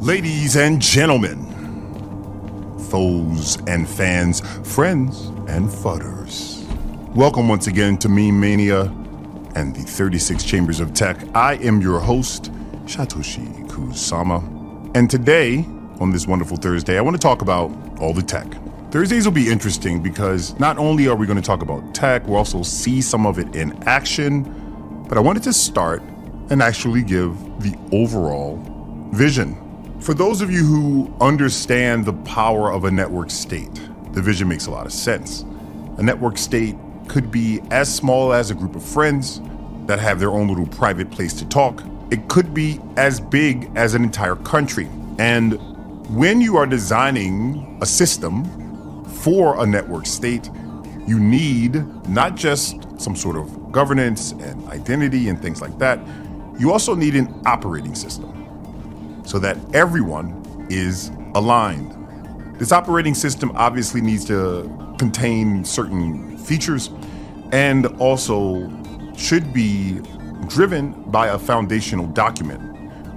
Ladies and gentlemen, foes and fans, friends and fudders, welcome once again to MANIA and the 36 Chambers of Tech. I am your host, Satoshi Kusama, and today, on this wonderful Thursday, I want to talk about all the tech. Thursdays will be interesting because not only are we going to talk about tech, we'll also see some of it in action, but I wanted to start and actually give the overall vision. For those of you who understand the power of a network state, the vision makes a lot of sense. A network state could be as small as a group of friends that have their own little private place to talk. It could be as big as an entire country. And when you are designing a system for a network state, you need not just some sort of governance and identity and things like that. You also need an operating system so that everyone is aligned. This operating system obviously needs to contain certain features and also should be driven by a foundational document.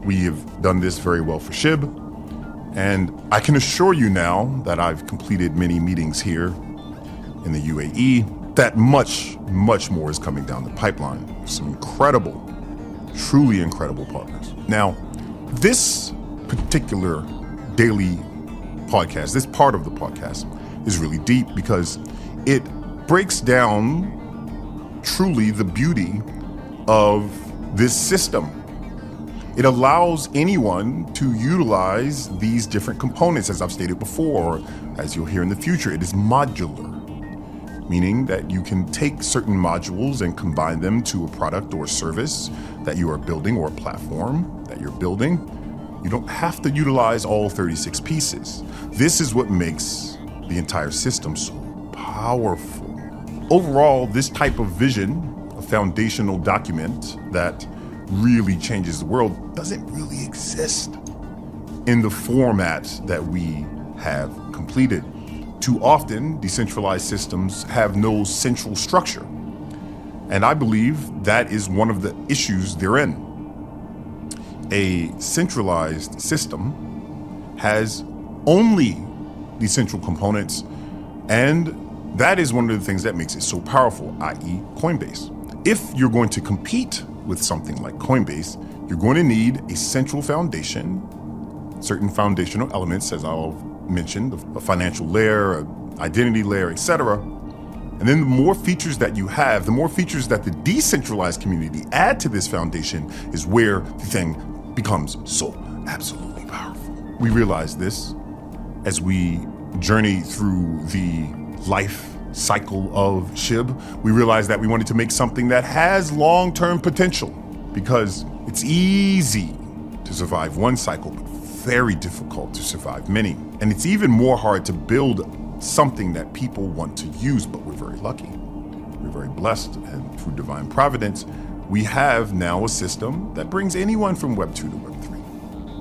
We have done this very well for SHIB, and I can assure you now that I've completed many meetings here in the UAE that much more is coming down the pipeline. Some incredible, truly incredible partners. Now, this particular daily podcast, this part of the podcast is really deep because it breaks down truly the beauty of this system. It allows anyone to utilize these different components, as I've stated before, as you'll hear in the future. It is modular, meaning that you can take certain modules and combine them to a product or service that you are building or a platform that you're building. You don't have to utilize all 36 pieces. This is what makes the entire system so powerful. Overall, this type of vision, a foundational document that really changes the world, doesn't really exist in the format that we have completed. Too often, decentralized systems have no central structure. And I believe that is one of the issues they're in. A centralized system has only the central components, and that is one of the things that makes it so powerful, i.e. Coinbase. If you're going to compete with something like Coinbase, you're going to need a central foundation, certain foundational elements, as I'll mention, a financial layer, an identity layer, etc. And then the more features that you have, the more features that the decentralized community add to this foundation is where the thing becomes so absolutely powerful. We realize this as we journey through the life cycle of SHIB. We realized that we wanted to make something that has long-term potential because it's easy to survive one cycle, but very difficult to survive many. And it's even more hard to build something that people want to use, but we're very lucky. We're very blessed, and through divine providence, we have now a system that brings anyone from Web 2 to Web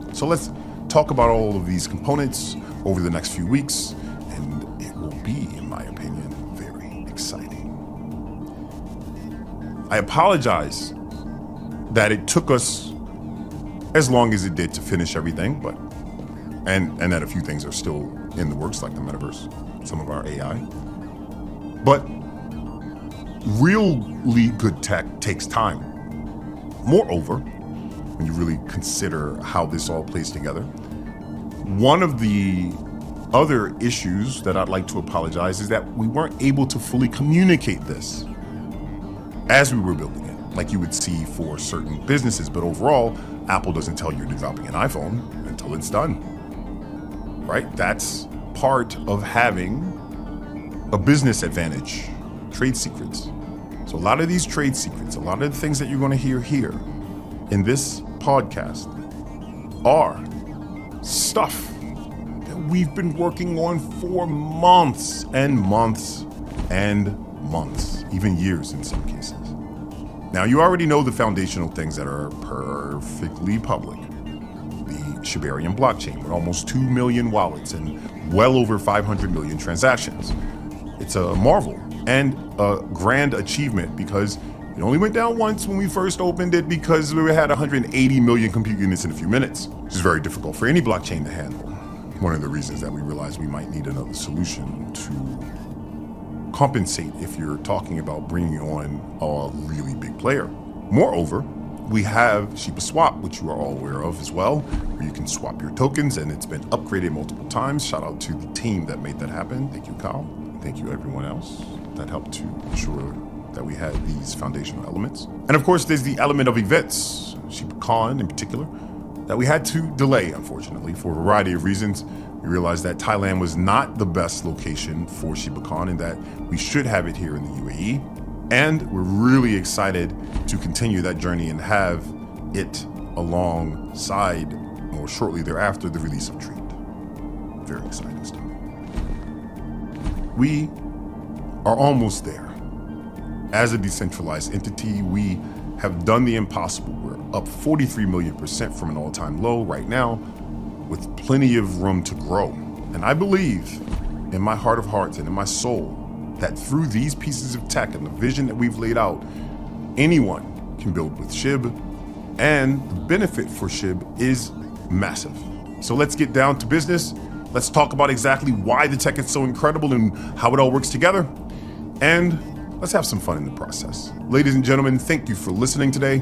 3. So let's talk about all of these components over the next few weeks, and it will be, in my opinion, very exciting. I apologize that it took us as long as it did to finish everything, but and that a few things are still in the works, like the metaverse, some of our AI. But really good tech takes time. Moreover, when you really consider how this all plays together, one of the other issues that I'd like to apologize is that we weren't able to fully communicate this as we were building it, like you would see for certain businesses. But overall, Apple doesn't tell you you're developing an iPhone until it's done, right? That's part of having a business advantage, trade secrets. So a lot of these trade secrets, a lot of the things that you're going to hear here in this podcast are stuff that we've been working on for months and months and months, even years in some cases. Now, you already know the foundational things that are perfectly public. The Shibarium blockchain with almost 2 million wallets and well over 500 million transactions. It's a marvel and a grand achievement because It only went down once when we first opened it because we had 180 million compute units in a few minutes, which is very difficult for any blockchain to handle. One of the reasons that we realized we might need another solution to compensate if you're talking about bringing on a really big player. Moreover, we have Shiba Swap, which you are all aware of as well, where you can swap your tokens, and it's been upgraded multiple times. Shout out to the team that made that happen. Thank you, Kyle. Thank you, everyone else that helped to ensure that we had these foundational elements. And of course, there's the element of events, ShibaCon in particular, that we had to delay, unfortunately, for a variety of reasons. We realized that Thailand was not the best location for ShibaCon and that we should have it here in the UAE. And we're really excited to continue that journey and have it alongside, or shortly thereafter, the release of Treat. Very exciting stuff. We are almost there. As a decentralized entity, we have done the impossible. We're up 43 million% from an all-time low right now, with plenty of room to grow. And I believe in my heart of hearts and in my soul that through these pieces of tech and the vision that we've laid out, anyone can build with SHIB, and the benefit for SHIB is massive. So let's get down to business. Let's talk about exactly why the tech is so incredible and how it all works together. And let's have some fun in the process. Ladies and gentlemen, thank you for listening today.